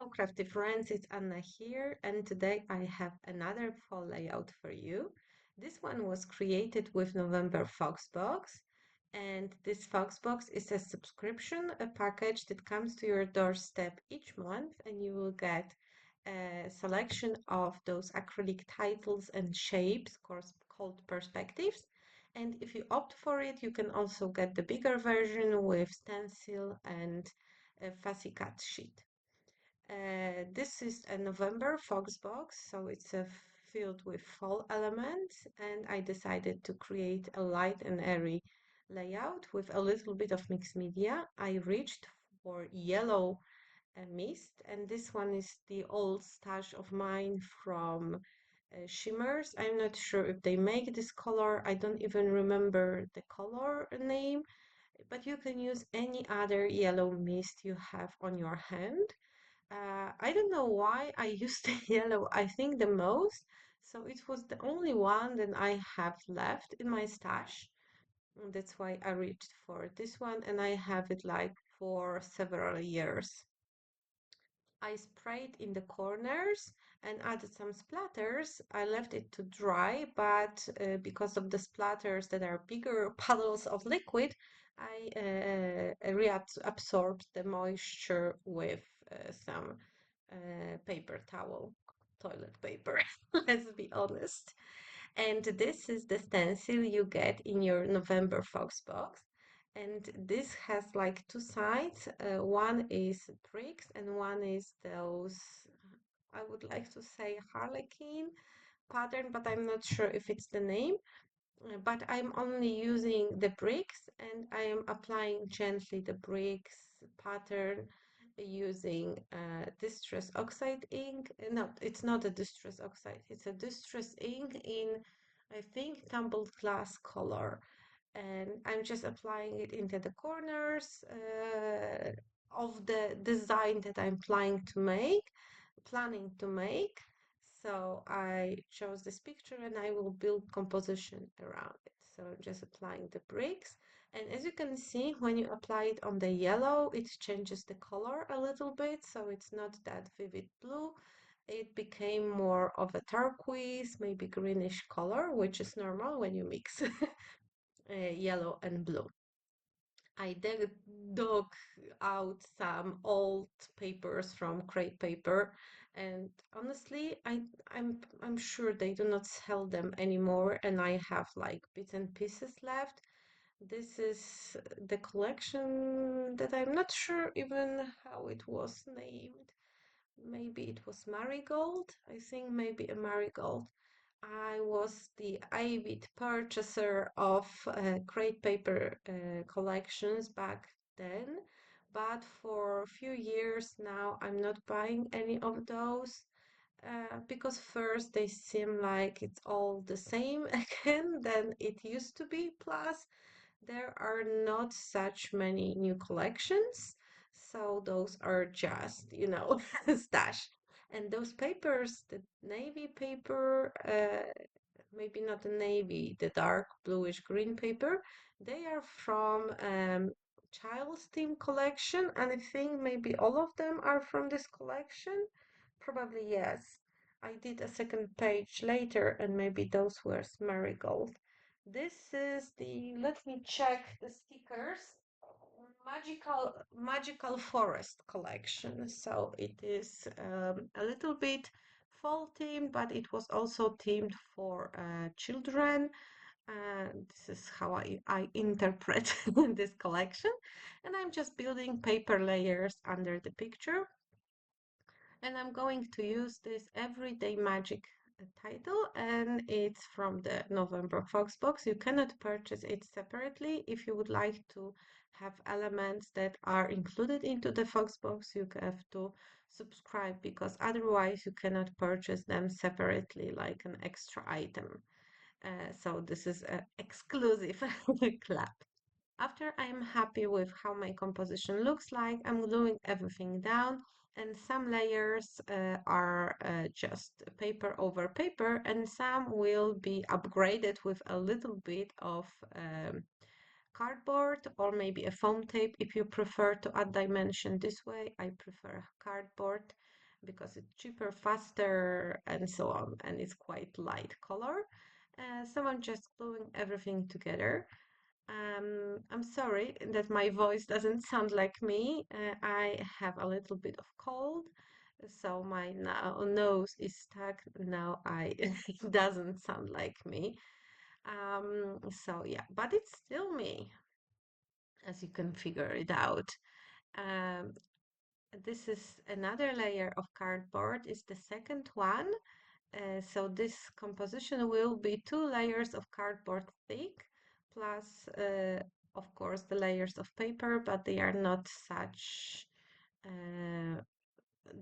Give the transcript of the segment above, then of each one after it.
crafty friends, it's Anna here, and today I have another fall layout for you. This one was created with November Foxbox, and this Foxbox is a subscription, a package that comes to your doorstep each month, and you will get a selection of those acrylic titles and shapes called perspectives. And if you opt for it, you can also get the bigger version with stencil and a fussy cut sheet. This is a November Fox box, so it's filled with fall elements, and I decided to create a light and airy layout with a little bit of mixed media. I reached for yellow mist, and this one is the old stash of mine from Shimmers. I'm not sure if they make this color. I don't even remember the color name, but you can use any other yellow mist you have on your hand. I don't know why I used the yellow, I think the most. So it was the only one that I have left in my stash. And that's why I reached for this one, and I have it like for several years. I sprayed in the corners and added some splatters. I left it to dry, but because of the splatters that are bigger puddles of liquid, I reabsorbed the moisture with some paper towel, toilet paper, let's be honest. And this is the stencil you get in your November Fox box. And this has like two sides. One is bricks and one is those, I would like to say harlequin pattern, but I'm not sure if it's the name. But I'm only using the bricks and I am applying gently the bricks pattern using distress oxide ink. No, it's not a distress oxide, it's a distress ink in, I think, tumbled glass color. And I'm just applying it into the corners of the design that I'm planning to make. So I chose this picture and I will build composition around it. So I'm just applying the bricks. And as you can see, when you apply it on the yellow, it changes the color a little bit. So it's not that vivid blue. It became more of a turquoise, maybe greenish color, which is normal when you mix yellow and blue. I then dug out some old papers from crepe paper, and honestly, I'm sure they do not sell them anymore, and I have like bits and pieces left. This is the collection that I'm not sure even how it was named. Maybe it was marigold. I think maybe a marigold. I was the avid purchaser of crepe paper collections back then, but for a few years now I'm not buying any of those because first they seem like it's all the same again than it used to be. Plus, there are not such many new collections, so those are just, stash. And those papers, the navy paper, maybe not the navy, the dark bluish green paper, they are from Child's Team collection, and I think maybe all of them are from this collection. Probably yes. I did a second page later, and maybe those were marigold. This is the, let me check the stickers, magical forest collection. So it is a little bit fall themed, but it was also themed for children. This is how I interpret this collection. And I'm just building paper layers under the picture. And I'm going to use this Everyday Magic title, and it's from the November Fox box. You cannot purchase it separately. If you would like to have elements that are included into the Fox box, you have to subscribe because otherwise you cannot purchase them separately like an extra item. So this is an exclusive club. After I'm happy with how my composition looks like, I'm gluing everything down, and some layers are just paper over paper and some will be upgraded with a little bit of cardboard or maybe a foam tape if you prefer to add dimension this way. I prefer cardboard. because it's cheaper, faster, and so on, and it's quite light color. So I'm just gluing everything together. I'm sorry that my voice doesn't sound like me. I have a little bit of cold, so my nose is stuck. Now it doesn't sound like me. So yeah, but it's still me, as you can figure it out. Um, this is another layer of cardboard, is the second one. So this composition will be 2 layers of cardboard thick, plus, of course, the layers of paper, but they are not such, uh,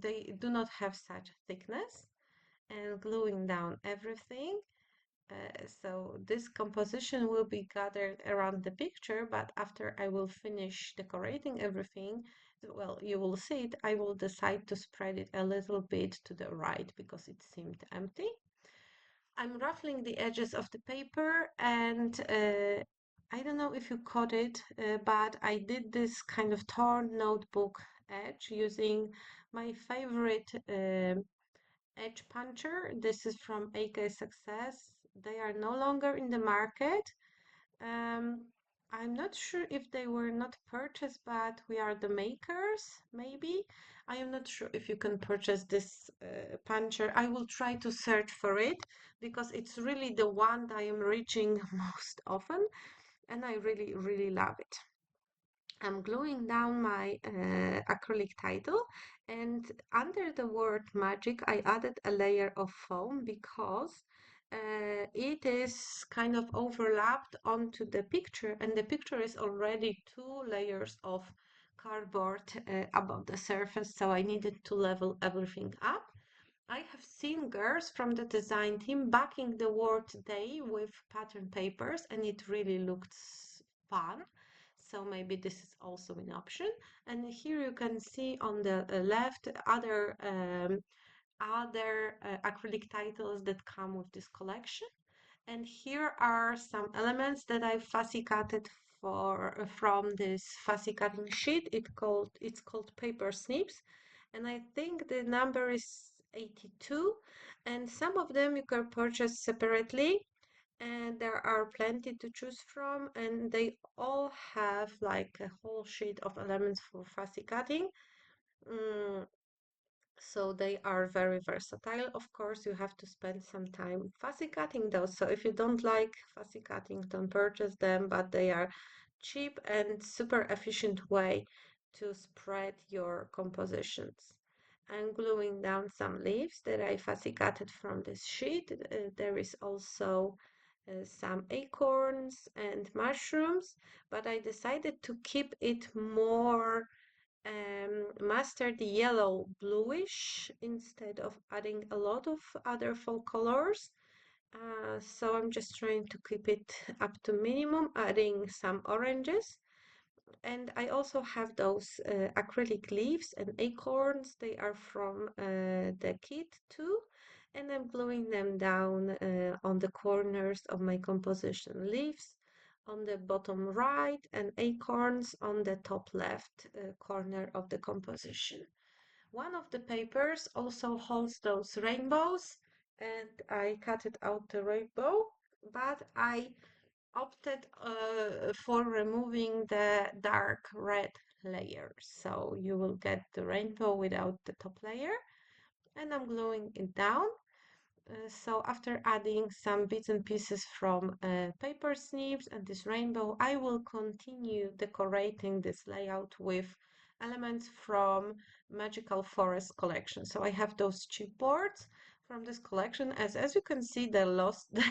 they do not have such thickness. And gluing down everything. So this composition will be gathered around the picture, but after I will finish decorating everything, well, you will see it, I will decide to spread it a little bit to the right because it seemed empty. I'm ruffling the edges of the paper, and I don't know if you caught it, but I did this kind of torn notebook edge using my favorite edge puncher. This is from 𝐒𝐫𝐫 Success. They are no longer in the market. Um, I'm not sure if they were not purchased, but we are the makers, maybe. I am not sure if you can purchase this puncher. I will try to search for it because it's really the one that I am reaching most often, and I really, really love it. I'm gluing down my acrylic title, and under the word magic I added a layer of foam because it is kind of overlapped onto the picture, and the picture is already 2 layers of cardboard above the surface, so I needed to level everything up. I have seen girls from the design team backing the word day with pattern papers, and it really looked fun. So maybe this is also an option. And here you can see on the left other acrylic titles that come with this collection. And here are some elements that I fussy cutted from this fussy cutting sheet. It's called paper snips, and I think the number is 82. And some of them you can purchase separately, and there are plenty to choose from, and they all have like a whole sheet of elements for fussy cutting. Mm, so they are very versatile. Of course, you have to spend some time fussy cutting those. So if you don't like fussy cutting, don't purchase them, but they are cheap and super efficient way to spread your compositions. I'm gluing down some leaves that I fussy cutted from this sheet. There is also some acorns and mushrooms, but I decided to keep it more mustard yellow bluish instead of adding a lot of other fall colors. So I'm just trying to keep it up to minimum, adding some oranges. And I also have those acrylic leaves and acorns. They are from the kit too. And I'm gluing them down on the corners of my composition. Leaves on the bottom right and acorns on the top left corner of the composition. One of the papers also holds those rainbows, and I cut it out the rainbow, but I opted for removing the dark red layer. So you will get the rainbow without the top layer, and I'm gluing it down. So after adding some bits and pieces from paper snips and this rainbow, I will continue decorating this layout with elements from Magical Forest collection. So I have those chipboards from this collection. As you can see, they lost the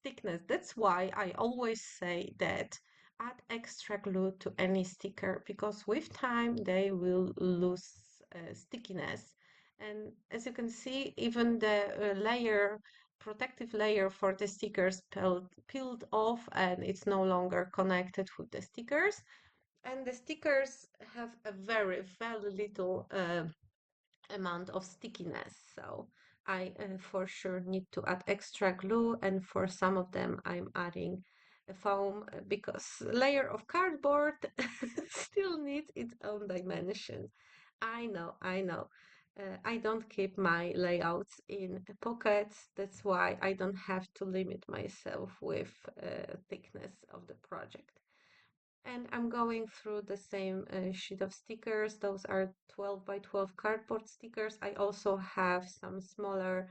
thickness. That's why I always say that add extra glue to any sticker, because with time they will lose stickiness. And as you can see, even the protective layer for the stickers peeled off, and it's no longer connected with the stickers. And the stickers have a very, very little amount of stickiness. So I for sure need to add extra glue, and for some of them I'm adding a foam because layer of cardboard still needs its own dimension. I know, I know. I don't keep my layouts in pockets. That's why I don't have to limit myself with thickness of the project. And I'm going through the same sheet of stickers. Those are 12 by 12 cardboard stickers. I also have some smaller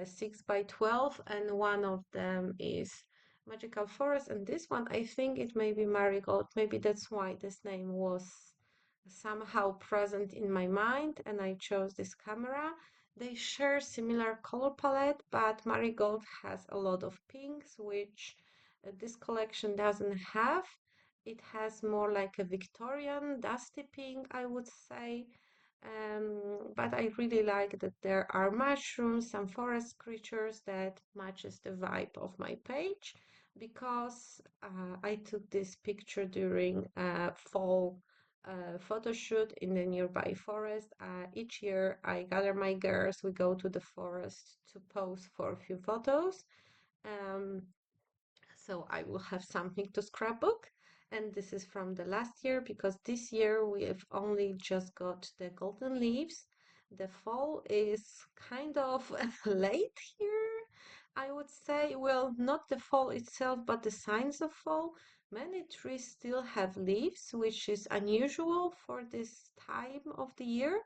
6 by 12, and one of them is Magical Forest. And this one, I think it may be Marigold. Maybe that's why this name was somehow present in my mind, and I chose this camera. They share similar color palette, but Marigold has a lot of pinks, which this collection doesn't have. It has more like a Victorian dusty pink, I would say. But I really like that there are mushrooms, some forest creatures that matches the vibe of my page, because I took this picture during a fall photo shoot in the nearby forest. Each year I gather my girls, we go to the forest to pose for a few photos. Um, so I will have something to scrapbook. And this is from the last year, because this year we have only just got the golden leaves. The fall is kind of late here, I would say. Well, not the fall itself, but the signs of fall. Many trees still have leaves, which is unusual for this time of the year.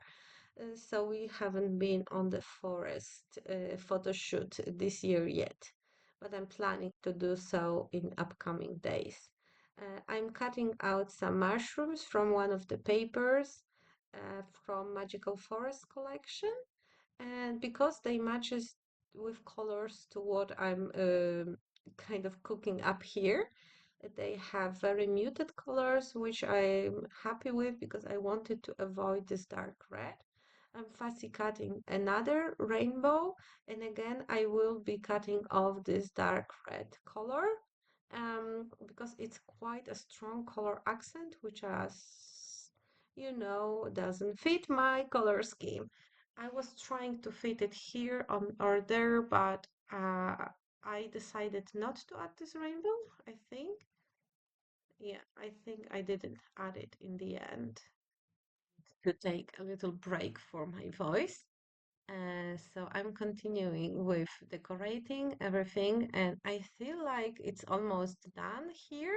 So we haven't been on the forest photo shoot this year yet, but I'm planning to do so in upcoming days. I'm cutting out some mushrooms from one of the papers from Magical Forest collection, and because they matches with colors to what I'm kind of cooking up here, they have very muted colors, which I'm happy with because I wanted to avoid this dark red. I'm fussy cutting another rainbow, and again I will be cutting off this dark red color because it's quite a strong color accent, which, as you know, doesn't fit my color scheme. I was trying to fit it here on or there, but I decided not to add this rainbow, I think. Yeah, I think I didn't add it in the end to take a little break for my voice. So I'm continuing with decorating everything, and I feel like it's almost done here,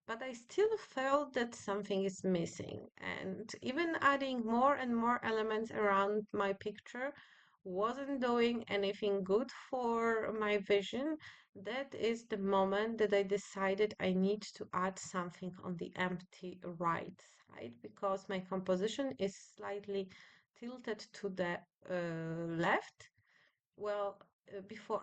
but I still felt that something is missing. And even adding more and more elements around my picture wasn't doing anything good for my vision. That is the moment that I decided I need to add something on the empty right side, because my composition is slightly tilted to the left. Well, before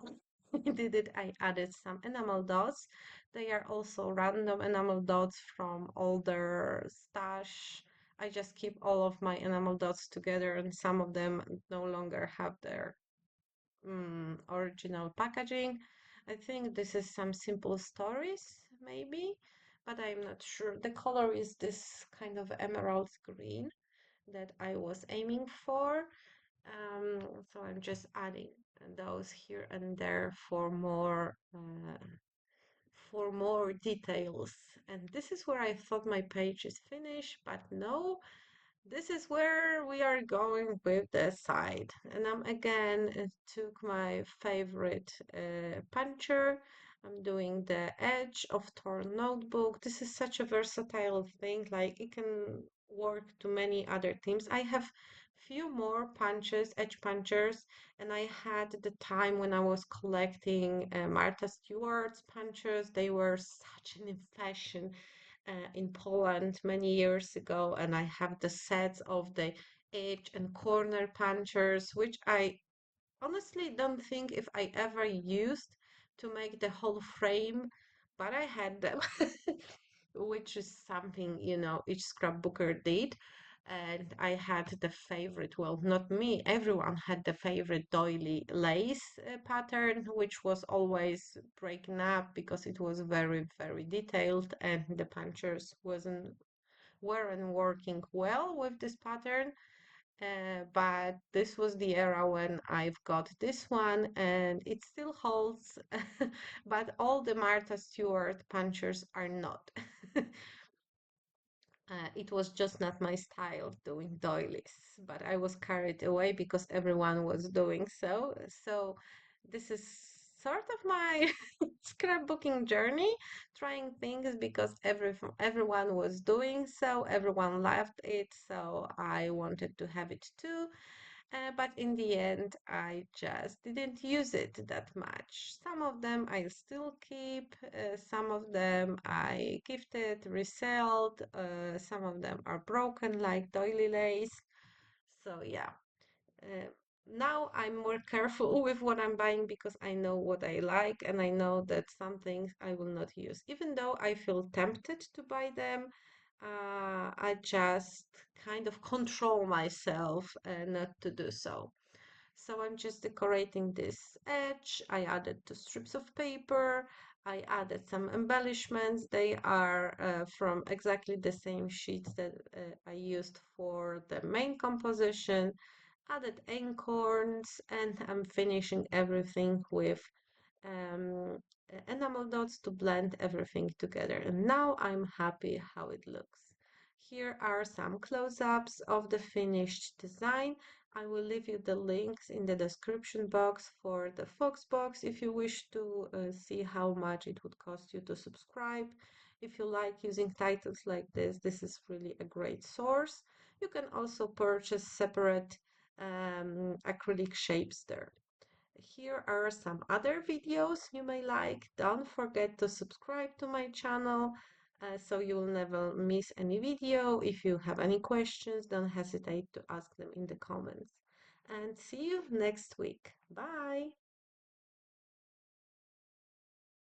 I did it, I added some enamel dots. They are also random enamel dots from older stash. I just keep all of my enamel dots together, and some of them no longer have their original packaging. I think this is some simple stories, maybe, but I'm not sure. The color is this kind of emerald green that I was aiming for. So I'm just adding those here and there for more details. And this is where I thought my page is finished, but no, this is where we are going with the side. And I'm again took my favorite puncher. I'm doing the edge of torn notebook. This is such a versatile thing, like it can work to many other themes. I have few more punches, edge punchers, and I had the time when I was collecting Martha Stewart's punchers. They were such an in fashion in Poland many years ago, and I have the sets of the edge and corner punchers, which I honestly don't think if I ever used to make the whole frame, but I had them, which is something, each scrapbooker did. And I had the favorite, well, not me, everyone had the favorite doily lace pattern, which was always breaking up because it was very, very detailed, and the punchers weren't working well with this pattern. But this was the era when I've got this one, and it still holds, but all the Martha Stewart punchers are not. It was just not my style doing doilies, but I was carried away because everyone was doing so. So this is sort of my scrapbooking journey, trying things because everyone was doing so, everyone loved it, so I wanted to have it too. But in the end, I just didn't use it that much. Some of them I still keep, some of them I gifted, resold, some of them are broken like doily lace. So yeah, uh, now I'm more careful with what I'm buying because I know what I like and I know that some things I will not use. Even though I feel tempted to buy them, I just kind of control myself not to do so. So I'm just decorating this edge. I added 2 strips of paper. I added some embellishments. They are from exactly the same sheets that I used for the main composition. Added acorns, and I'm finishing everything with um, enamel dots to blend everything together. And now I'm happy how it looks. Here are some close-ups of the finished design. I will leave you the links in the description box for the Fox box if you wish to see how much it would cost you to subscribe. If you like using titles like this is really a great source. You can also purchase separate acrylic shapes there. Here are some other videos you may like. Don't forget to subscribe to my channel so you'll never miss any video. If you have any questions, don't hesitate to ask them in the comments. And see you next week. Bye!